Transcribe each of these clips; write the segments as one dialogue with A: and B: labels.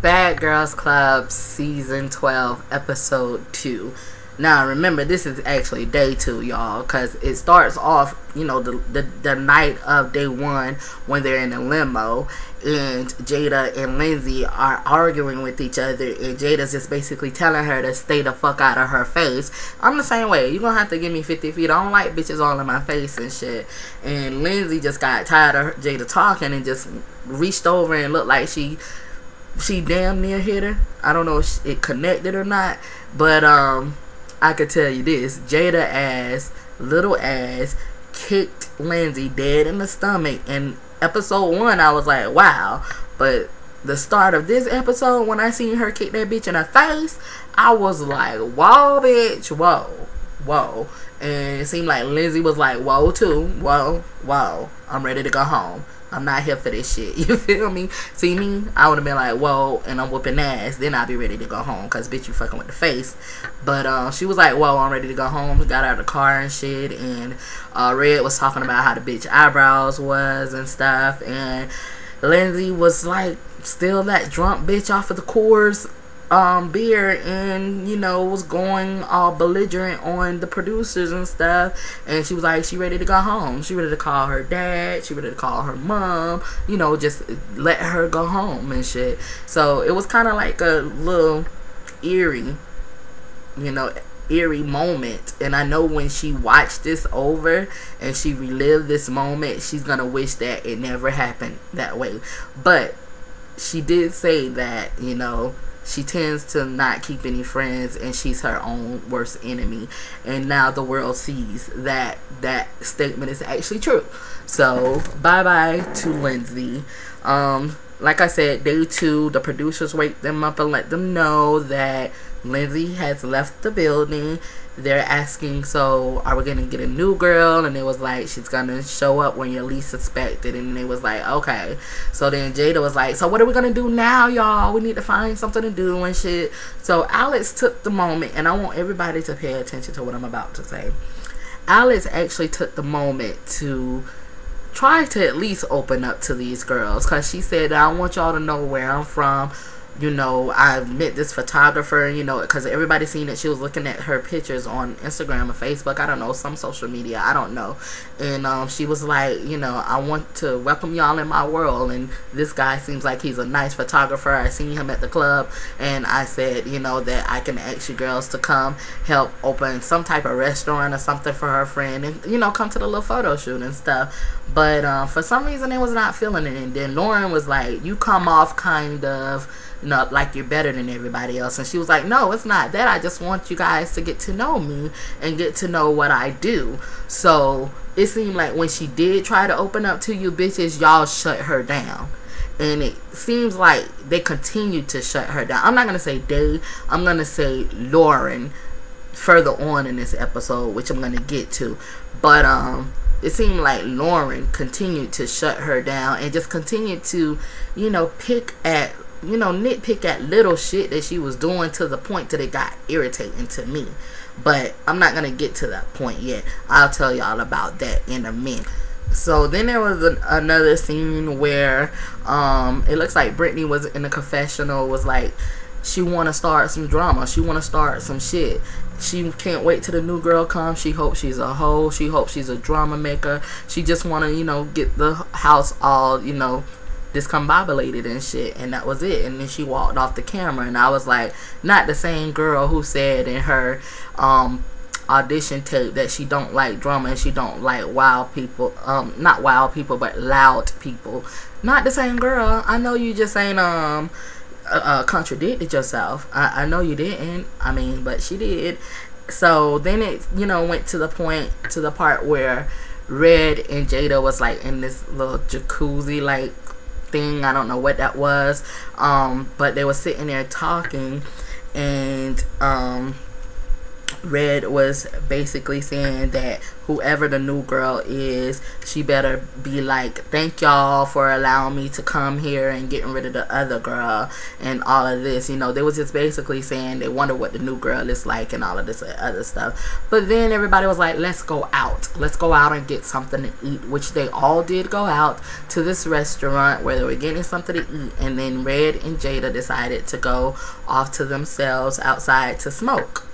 A: Bad Girls Club Season 12 Episode 2. Now remember, this is actually day 2, y'all, because it starts off, you know, the night of day 1 when they're in a limo and Jada and Lindsay are arguing with each other, and Jada's just basically telling her to stay the fuck out of her face. I'm the same way. You're gonna have to give me 50 feet. I don't like bitches all in my face and shit. And Lindsay just got tired of Jada talking and just reached over and looked like she damn near hit her. I don't know if it connected or not, but I could tell you this: Jada little ass kicked Lindsay dead in the stomach. In episode 1, I was like, wow. But the start of this episode, when I seen her kick that bitch in her face, I was like, whoa, bitch, whoa. And it seemed like Lindsay was like, whoa, too. Whoa. I'm ready to go home. I'm not here for this shit. You feel me? See me? I would have been like, whoa, and I'm whooping ass. Then I'll be ready to go home. Because, bitch, you fucking with the face. But she was like, whoa, I'm ready to go home. Got out of the car and shit. And Red was talking about how the bitch eyebrows was and stuff. And Lindsay was like, still that drunk bitch off of the Coors beer, and you know, was going all belligerent on the producers and stuff. And she was like, she ready to go home. She ready to call her dad. She ready to call her mom. You know, just let her go home and shit. So it was kind of like a little eerie, you know, eerie moment. And I know when she watched this over and she relived this moment, she's gonna wish that it never happened that way. But she did say that, you know, she tends to not keep any friends, and she's her own worst enemy. And now the world sees that that statement is actually true. So bye-bye to Lindsay. Like I said, day 2, the producers wake them up and let them know that Lindsay has left the building. They're asking, so are we gonna get a new girl? And it was like, she's gonna show up when you least suspect it. And it was like, okay. So then Jada was like, so what are we gonna do now, y'all? We need to find something to do and shit. So Alex took the moment, and I want everybody to pay attention to what I'm about to say. Alex actually took the moment to try to at least open up to these girls, because she said, I want y'all to know where I'm from. You know, I met this photographer, you know, because everybody seen that she was looking at her pictures on Instagram or Facebook. I don't know, some social media. I don't know. And she was like, you know, I want to welcome y'all in my world. And this guy seems like he's a nice photographer. I seen him at the club. And I said, you know, that I can ask you girls to come help open some type of restaurant or something for her friend. And, you know, come to the little photo shoot and stuff. But for some reason, they was not feeling it. And then Lauren was like, you come off kind of, you know, like you're better than everybody else. And she was like, no, it's not that. I just want you guys to get to know me and get to know what I do. So it seemed like when she did try to open up to you bitches, y'all shut her down. And it seems like they continue to shut her down. I'm not going to say they, I'm going to say Lauren further on in this episode, which I'm going to get to. But it seemed like Lauren continued to shut her down and just continued to, you know, nitpick at little shit that she was doing, to the point that it got irritating to me. But I'm not gonna get to that point yet. I'll tell y'all about that in a minute. So then there was another scene where it looks like Brittany was in the confessional, was like, she want to start some drama, she want to start some shit. She can't wait till the new girl comes. She hopes she's a hoe. She hopes she's a drama maker. She just want to, you know, get the house all, you know, discombobulated and shit. And that was it. And then she walked off the camera. And I was like, not the same girl who said in her audition tape that she don't like drama and she don't like wild people. Not wild people, but loud people. Not the same girl. I know you just ain't contradicted yourself. I know you didn't. I mean, but she did. So then it, you know, went to the part where Red and Jada was like in this little jacuzzi like thing. I don't know what that was. But they were sitting there talking, and Red was basically saying that whoever the new girl is, she better be like, thank y'all for allowing me to come here and getting rid of the other girl and all of this. You know, they was just basically saying they wonder what the new girl is like and all of this other stuff. But then everybody was like, let's go out. Let's go out and get something to eat, which they all did go out to this restaurant where they were getting something to eat. And then Red and Jada decided to go off to themselves outside to smoke.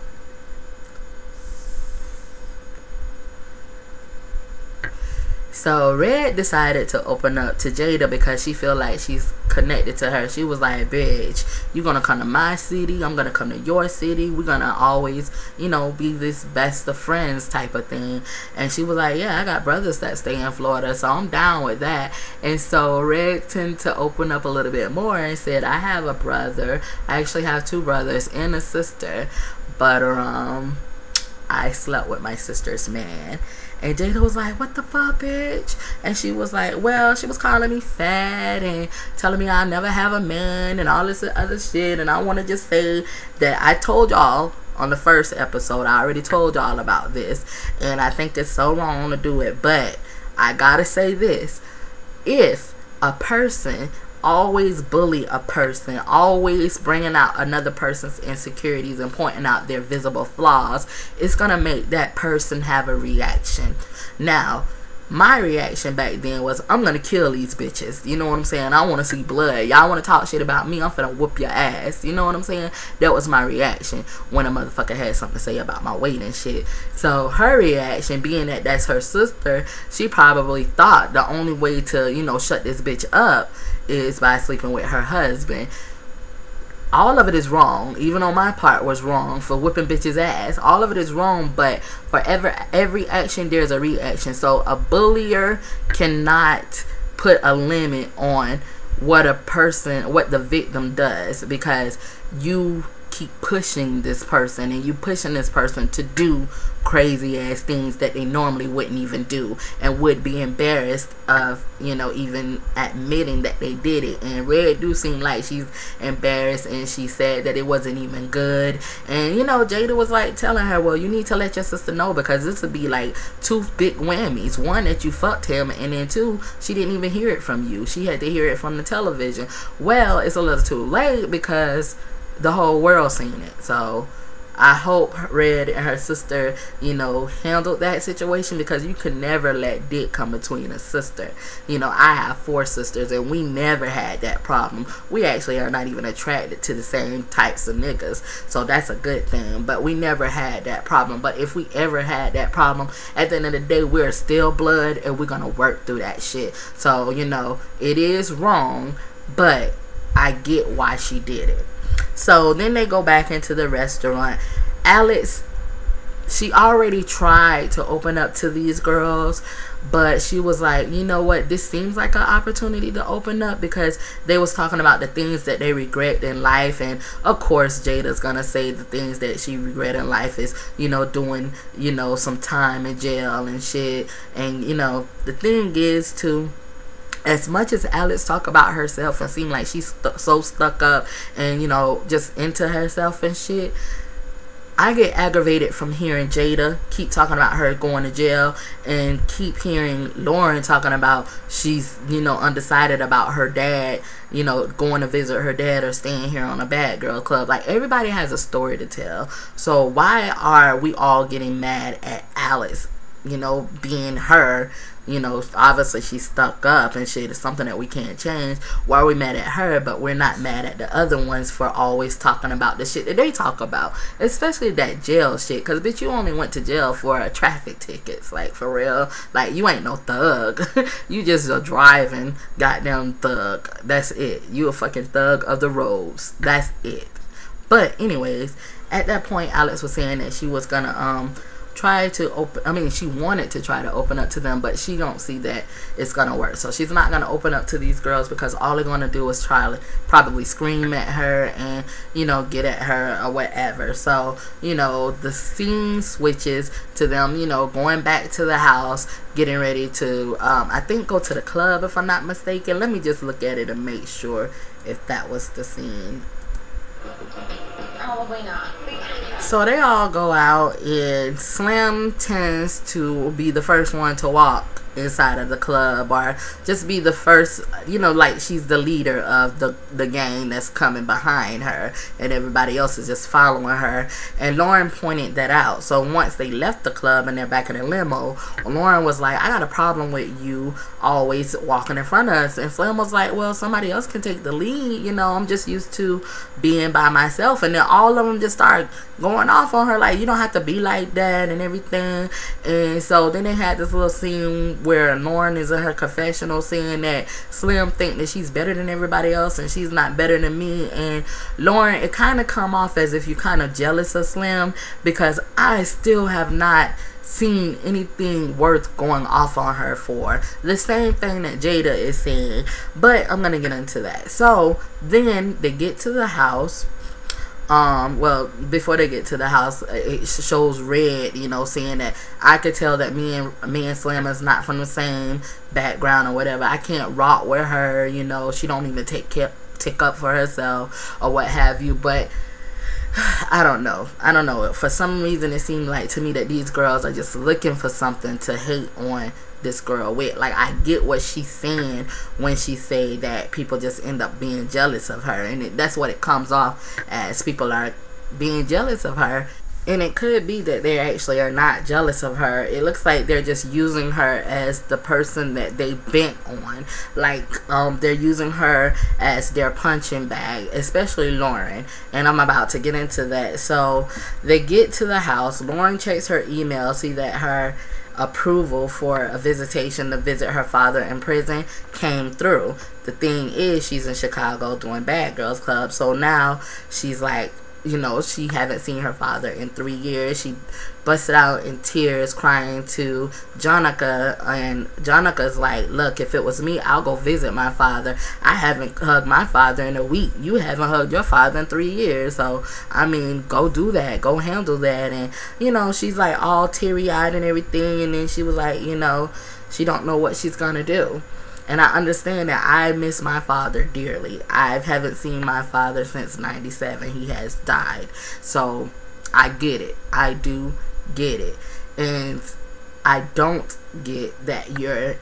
A: So Red decided to open up to Jada because she feel like she's connected to her. She was like, bitch, you gonna come to my city, I'm gonna come to your city, we're gonna always, you know, be this best of friends type of thing. And she was like, yeah, I got brothers that stay in Florida, so I'm down with that. And so Red tended to open up a little bit more and said, I have a brother, I actually have 2 brothers and a sister, but I slept with my sister's man. And Jada was like, what the fuck, bitch? And she was like, well, she was calling me fat and telling me I'll never have a man and all this other shit. And I want to just say that I told y'all on the first episode, I already told y'all about this. And I think it's so wrong to do it. But I gotta say this. If a person always bully a person, always bringing out another person's insecurities and pointing out their visible flaws, it's gonna make that person have a reaction. Now, my reaction back then was, I'm gonna kill these bitches. You know what I'm saying? I want to see blood. Y'all want to talk shit about me, I'm finna whoop your ass. You know what I'm saying? That was my reaction when a motherfucker had something to say about my weight and shit. So her reaction, being that that's her sister, she probably thought the only way to, you know, shut this bitch up is by sleeping with her husband. All of it is wrong. Even on my part was wrong for whipping bitches ass. All of it is wrong, but for every action there's a reaction. So a bullier cannot put a limit on what the victim does, because you keep pushing this person and you pushing this person to do crazy ass things that they normally wouldn't even do and would be embarrassed of, you know, even admitting that they did it. And Red do seem like she's embarrassed, and she said that it wasn't even good. And you know, Jada was like telling her, well, you need to let your sister know, because this would be like 2 big whammies. 1, that you fucked him, and then 2, she didn't even hear it from you. She had to hear it from the television. Well, it's a little too late because the whole world seen it. So I hope Red and her sister, you know, handled that situation, because you could never let dick come between a sister. You know, I have 4 sisters and we never had that problem. We actually are not even attracted to the same types of niggas, so that's a good thing. But we never had that problem. But if we ever had that problem, at the end of the day, we're still blood and we're gonna work through that shit. So, you know, it is wrong, but I get why she did it. So then they go back into the restaurant. Alex, she already tried to open up to these girls, but she was like, you know what, this seems like an opportunity to open up, because they was talking about the things that they regret in life. And of course Jada's gonna say the things that she regret in life is, you know, doing, you know, some time in jail and shit. And you know, the thing is too, as much as Alex talk about herself and seem like she's so stuck up and, you know, just into herself and shit, I get aggravated from hearing Jada keep talking about her going to jail, and keep hearing Lauren talking about she's, you know, undecided about her dad, you know, going to visit her dad or staying here on a bad girl club. Like, everybody has a story to tell. So why are we all getting mad at Alex, you know, being her? You know, obviously she's stuck up and shit. It's something that we can't change. Why are we mad at her, but we're not mad at the other ones for always talking about the shit that they talk about? Especially that jail shit. Because, bitch, you only went to jail for traffic tickets. Like, for real. Like, you ain't no thug. You just a driving goddamn thug. That's it. You a fucking thug of the roads. That's it. But, anyways, at that point, Alex was saying that she was gonna, try to open, she wanted to try to open up to them, but she don't see that it's gonna work. So she's not gonna open up to these girls, because all they're gonna do is try to probably scream at her and, you know, get at her or whatever. So, you know, the scene switches to them, you know, going back to the house, getting ready to I think go to the club, if I'm not mistaken. Let me just look at it and make sure if that was the scene.
B: Probably not.
A: So they all go out, and Slim tends to be the first one to walk inside of the club, or just be the first, you know, like she's the leader of the gang that's coming behind her, and everybody else is just following her. And Lauren pointed that out. So once they left the club and they're back in the limo, Lauren was like, I got a problem with you always walking in front of us. And Slim was like, well, somebody else can take the lead, you know, I'm just used to being by myself. And then all of them just started going off on her, like, you don't have to be like that and everything. And so then they had this little scene where Lauren is in her confessional saying that Slim think that she's better than everybody else and she's not better than me. And Lauren, it kind of come off as if you kind of jealous of Slim, because I still have not seen anything worth going off on her for. The same thing that Jada is saying, but I'm gonna get into that. So then they get to the house. Well, before they get to the house, it shows Red, you know, saying that I could tell that me and Slim is not from the same background or whatever. I can't rock with her, you know, she don't even take up for herself or what have you. But I don't know. For some reason, it seemed like to me that these girls are just looking for something to hate on this girl with. Like, I get what she's saying when she say that people just end up being jealous of her, and that's what it comes off as. People are being jealous of her. And it could be that they actually are not jealous of her. It looks like they're just using her as the person that they bent on. Like, they're using her as their punching bag, especially Lauren. And I'm about to get into that. So they get to the house. Lauren checks her email, see that her approval for a visitation to visit her father in prison came through. The thing is, she's in Chicago doing Bad Girls Club. So now she's like, you know, she haven't seen her father in 3 years. She busted out in tears crying to Jonica, and Jonica's like, look, if it was me, I'll go visit my father. I haven't hugged my father in a week. You haven't hugged your father in 3 years. So, I mean, go do that. Go handle that. And, you know, she's like all teary-eyed and everything. And then she was like, you know, she don't know what she's gonna do. And I understand that I miss my father dearly. I haven't seen my father since 97. He has died. So I get it. I do get it. And I don't get that you're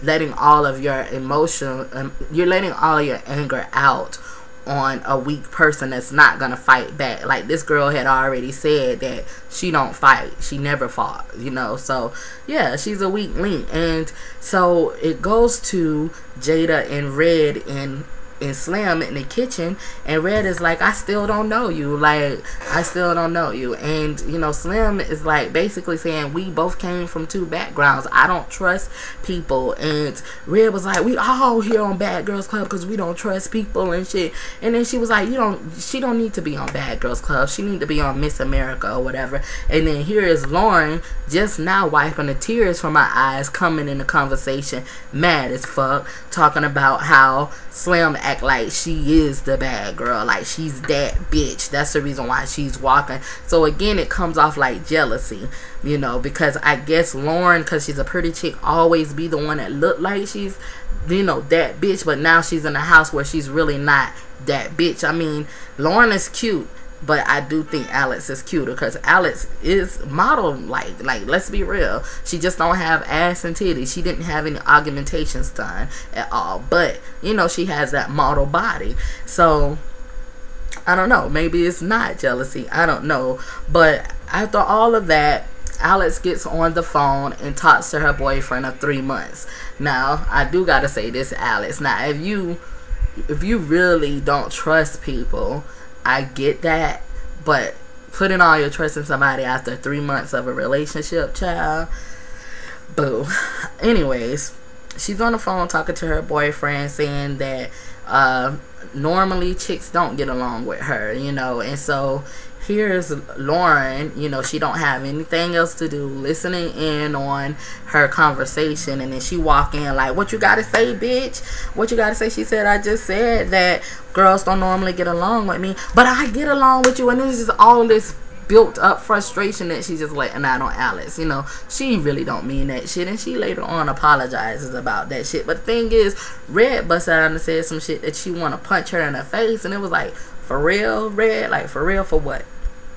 A: letting all of your emotion, you're letting all your anger out on a weak person that's not gonna fight back. Like, this girl had already said that she don't fight, she never fought, you know. So yeah, she's a weak link. And so it goes to Jada and Red and Slim in the kitchen, and Red is like, I still don't know you. Like, I still don't know you. And, you know, Slim is like basically saying, we both came from two backgrounds. I don't trust people. And Red was like, we all here on Bad Girls Club because we don't trust people and shit. And then she was like, she don't need to be on Bad Girls Club. She need to be on Miss America or whatever. And then here is Lauren just now wiping the tears from my eyes, coming in the conversation mad as fuck, talking about how Slim act like she is the bad girl, like she's that bitch. That's the reason why she's walking. So again, it comes off like jealousy, you know, because I guess Lauren, because she's a pretty chick, always be the one that look like she's, you know, that bitch, but now she's in a house where she's really not that bitch. I mean, Lauren is cute, but I do think Alex is cuter, because Alex is model like let's be real. She just don't have ass and titties. She didn't have any augmentations done at all, but you know, she has that model body. So I don't know, maybe it's not jealousy, I don't know. But after all of that, Alex gets on the phone and talks to her boyfriend of 3 months. Now I do gotta say this, Alex, now if you really don't trust people, I get that, but putting all your trust in somebody after 3 months of a relationship, child, boo. Anyways, she's on the phone talking to her boyfriend, saying that normally chicks don't get along with her, you know. And so here's Lauren, you know, she don't have anything else to do, listening in on her conversation. And then she walk in like, what you gotta say, bitch? What you gotta say? She said, I just said that girls don't normally get along with me, but I get along with you. And this is all this built up frustration that she's just letting out on Alex. You know, she really don't mean that shit, and she later on apologizes about that shit. But the thing is, Red busted out and said some shit that she want to punch her in the face, and it was like, for real, Red? Like, for real, for what?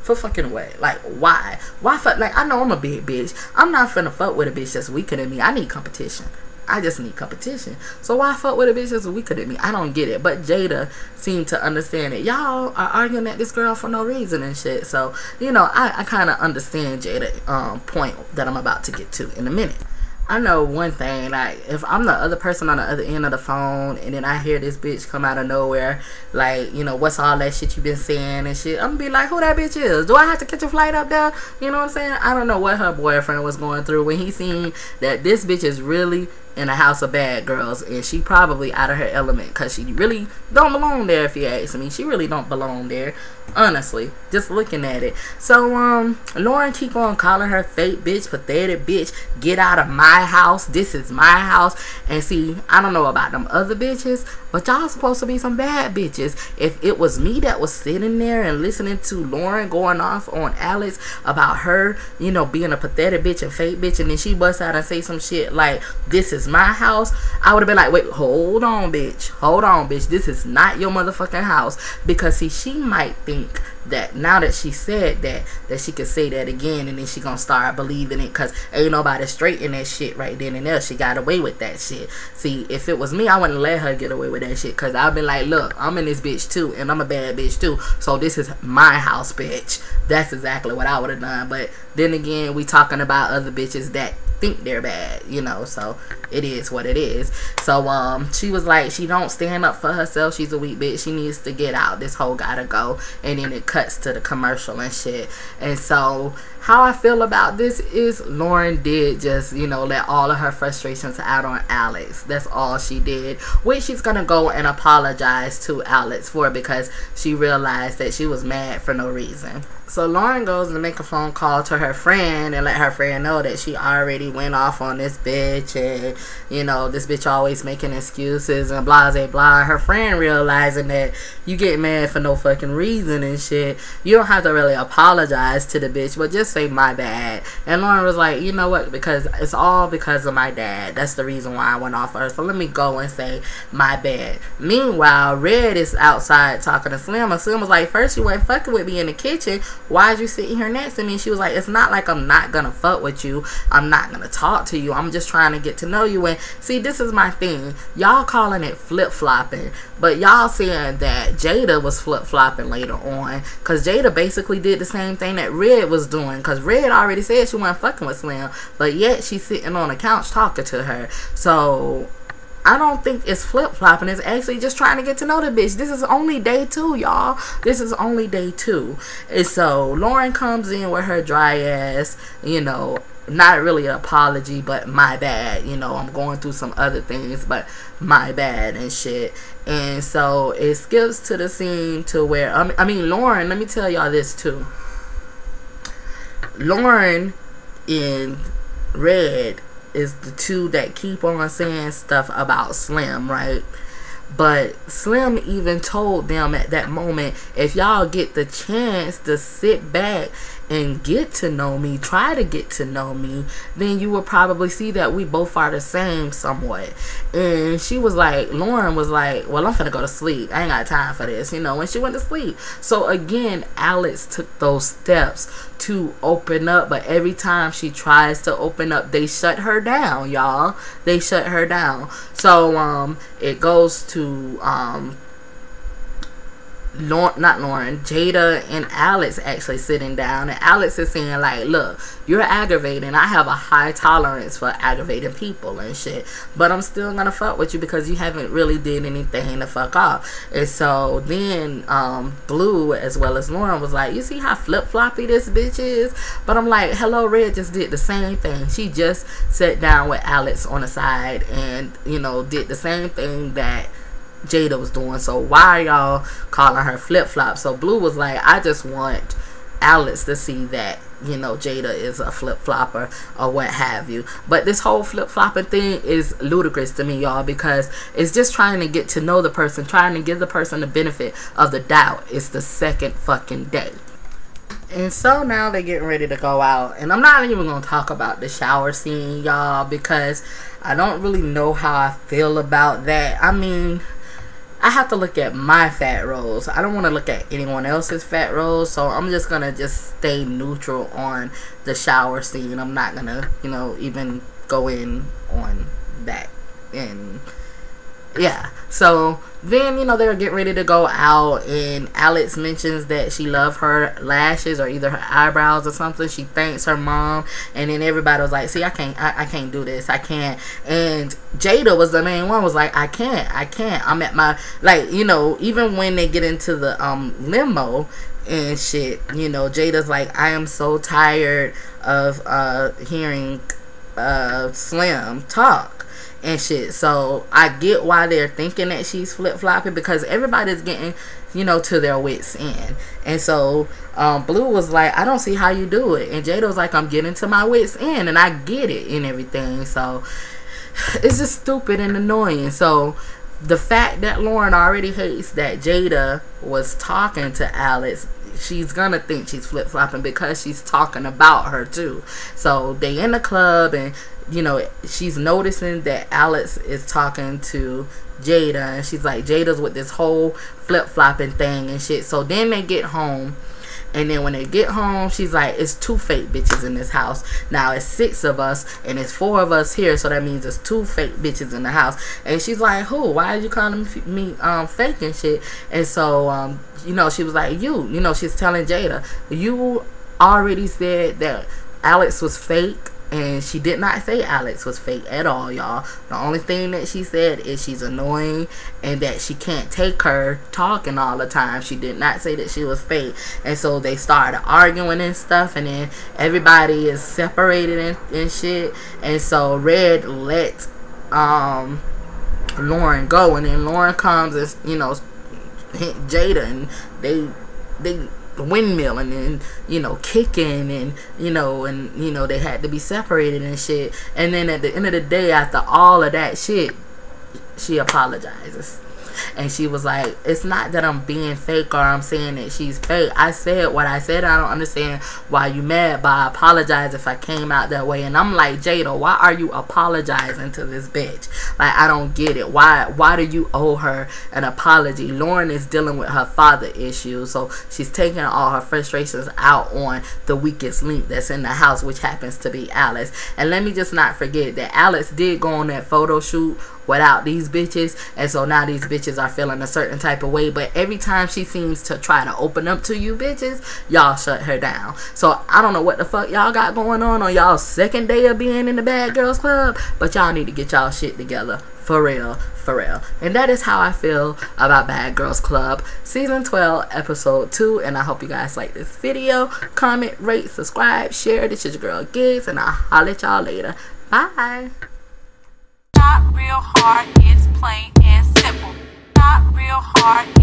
A: For fucking what? Like, why? Why fuck? Like, I know I'm a big bitch. I'm not finna fuck with a bitch that's weaker than me. I need competition. I just need competition. So why fuck with a bitch that's weaker than me? I don't get it. But Jada seemed to understand it. Y'all are arguing at this girl for no reason and shit. So, you know, I kind of understand Jada point that I'm about to get to in a minute. I know one thing, like, if I'm the other person on the other end of the phone and then I hear this bitch come out of nowhere, like, you know, what's all that shit you been saying and shit, I'm gonna be like, who that bitch is? Do I have to catch a flight up there? You know what I'm saying? I don't know what her boyfriend was going through when he seen that this bitch is really in a house of bad girls and she probably out of her element, because she really don't belong there. If you ask me, she really don't belong there, honestly, just looking at it. So Lauren keep on calling her fake bitch, pathetic bitch, get out of my house, this is my house. And see, I don't know about them other bitches, but y'all supposed to be some bad bitches. If it was me that was sitting there and listening to Lauren going off on Alex about her, you know, being a pathetic bitch and fake bitch, and then she busts out and say some shit like, this is my house, I would have been like, wait, hold on bitch, this is not your motherfucking house. Because see, she might think that now that she said that she could say that again, and then she gonna start believing it, because ain't nobody straight in that shit right then and there. She got away with that shit. See, if it was me, I wouldn't let her get away with that shit, because I've been like, look, I'm in this bitch too, and I'm a bad bitch too, so this is my house, bitch. That's exactly what I would have done. But then again, we talking about other bitches that think they're bad, you know, so it is what it is. So she was like, she don't stand up for herself, she's a weak bitch, she needs to get out, this hoe gotta go. And then it cuts to the commercial and shit. And so how I feel about this is Lauren did just, you know, let all of her frustrations out on Alex. That's all she did, which she's gonna go and apologize to Alex for, because she realized that she was mad for no reason. So Lauren goes and make a phone call to her friend and let her friend know that she already went off on this bitch, and, you know, this bitch always making excuses and blah blah blah. Her friend realizing that you get mad for no fucking reason and shit, you don't have to really apologize to the bitch, but just say my bad. And Lauren was like, you know what, because it's all because of my dad, that's the reason why I went off her, so let me go and say my bad. Meanwhile, Red is outside talking to Slim, and Slim was like, first you weren't fucking with me in the kitchen, why is you sitting here next to me? She was like, it's not like I'm not gonna fuck with you, I'm not gonna talk to you, I'm just trying to get to know you. And see, this is my thing, y'all calling it flip-flopping, but y'all saying that Jada was flip-flopping later on, because Jada basically did the same thing that Red was doing, because Red already said she wasn't fucking with Slim, but yet she's sitting on the couch talking to her. So I don't think it's flip-flopping. It's actually just trying to get to know the bitch. This is only day 2, y'all. This is only day 2. And so Lauren comes in with her dry ass, you know, not really an apology, but my bad, you know, I'm going through some other things, but my bad and shit. And so it skips to the scene to where, I mean, Lauren, let me tell y'all this too. Lauren and Red is the two that keep on saying stuff about Slim, right? But Slim even told them at that moment, if y'all get the chance to sit back and get to know me, try to get to know me, then you will probably see that we both are the same somewhat. And she was like, Lauren was like, well, I'm finna go to sleep, I ain't got time for this, you know, when she went to sleep. So again, Alex took those steps to open up, but every time she tries to open up, they shut her down, y'all. They shut her down. So it goes to not Lauren, Jada and Alex actually sitting down, and Alex is saying like, look, you're aggravating, I have a high tolerance for aggravating people and shit, but I'm still gonna fuck with you because you haven't really did anything to fuck off. And so then Blue as well as Lauren was like, you see how flip-floppy this bitch is? But I'm like, hello, Red just did the same thing. She just sat down with Alex on the side and, you know, did the same thing that Jada was doing. So why are y'all calling her flip-flop? So Blue was like, I just want Alex to see that, you know, Jada is a flip-flopper or what have you. But this whole flip-flopping thing is ludicrous to me, y'all, because it's just trying to get to know the person, trying to give the person the benefit of the doubt. It's the second fucking day. And so now they're getting ready to go out. And I'm not even going to talk about the shower scene, y'all, because I don't really know how I feel about that. I mean, I have to look at my fat rolls. I don't want to look at anyone else's fat rolls, so I'm just gonna just stay neutral on the shower scene. I'm not gonna, you know, even go in on that. And yeah, so then, you know, they're getting ready to go out, and Alex mentions that she loved her lashes or either her eyebrows or something. She thanks her mom, and then everybody was like, see, I can't do this, I can't. And Jada was the main one, was like, I can't, I'm at my, like, you know, even when they get into the limo and shit, you know, Jada's like, I am so tired of hearing Slim talk and shit. So I get why they're thinking that she's flip-flopping, because everybody's getting, you know, to their wits end. And so Blue was like, I don't see how you do it. And Jada was like, I'm getting to my wits end, and I get it and everything. So it's just stupid and annoying. So the fact that Lauren already hates that Jada was talking to Alex, she's gonna think she's flip-flopping because she's talking about her too. So they in the club, and you know, she's noticing that Alex is talking to Jada, and she's like, Jada's with this whole flip-flopping thing and shit. So then they get home, and then when they get home, she's like, it's 2 fake bitches in this house. Now it's 6 of us, and it's 4 of us here, so that means there's 2 fake bitches in the house. And she's like, who? Why are you calling me fake and shit? And so you know, she was like, you know, she's telling Jada, you already said that Alex was fake. And she did not say Alex was fake at all, y'all. The only thing that she said is she's annoying and that she can't take her talking all the time. She did not say that she was fake. And so they started arguing and stuff, and then everybody is separated and shit. And so Red let Lauren go, and then Lauren comes and, you know, hit Jada, and they windmill, and then, you know, kicking, and you know they had to be separated and shit. And then at the end of the day, after all of that shit, she apologizes. And she was like, it's not that I'm being fake or I'm saying that she's fake. I said what I said. I don't understand why you mad, but I apologize if I came out that way. And I'm like, Jada, why are you apologizing to this bitch? Like, I don't get it. Why do you owe her an apology? Lauren is dealing with her father issues, so she's taking all her frustrations out on the weakest link that's in the house, which happens to be Alex. And let me just not forget that Alex did go on that photo shoot without these bitches, and so now these bitches are feeling a certain type of way. But every time she seems to try to open up to you bitches, y'all shut her down. So I don't know what the fuck y'all got going on y'all's second day of being in the Bad Girls Club, but y'all need to get y'all shit together. For real, for real. And that is how I feel about Bad Girls Club Season 12, Episode 2. And I hope you guys like this video. Comment, rate, subscribe, share. This is your girl Giggs, and I'll holler at y'all later. Bye.
B: Not real hard, it's plain and simple. Not real hard.